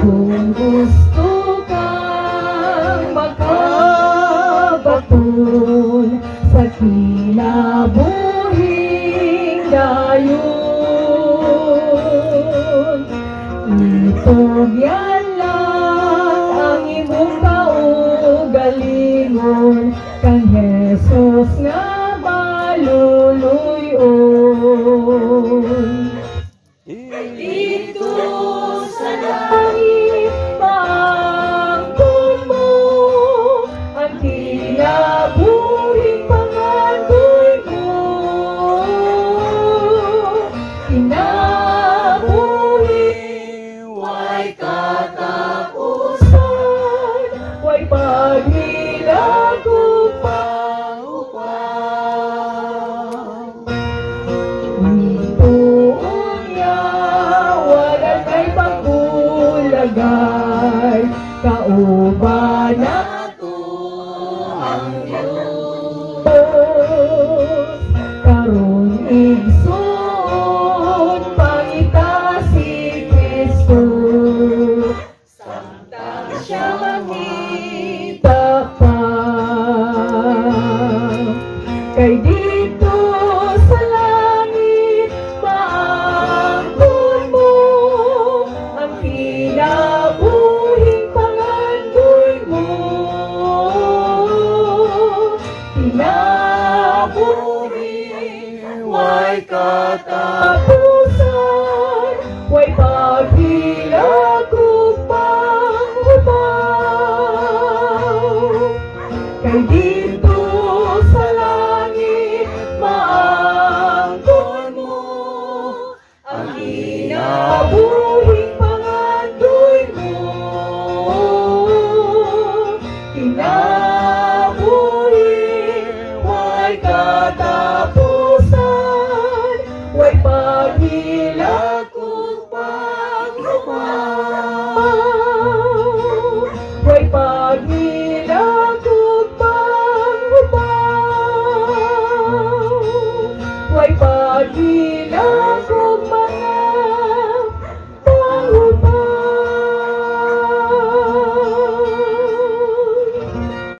Kung gusto kang makabaton sa kinabuhing dayon, itugyan lang ang imong kaugalingon kang Jesus nga maluluyon. Dito sa langit pangkon mo ang kinabuhing pangandoy mo, kinabuhing way katapusan, way paghilag ug paupaw. Nituon nga wala kay pagkulagay, kauban nato ang Diyos. Karon igsoon pangita si Kristo, samtang siya mangita pa. Kay dito sa langit maangkon mo ang kinabuhing pangandoy mo, kinabuhing way katapusan, way paghilag ug pangupaw. Kay dito sa langit maangkon mo ang kinabuhing pangandoy mo, kinabuhing way katapusan, way paghilag ug pangupaw, way paghilag ug pangupaw, way paghilag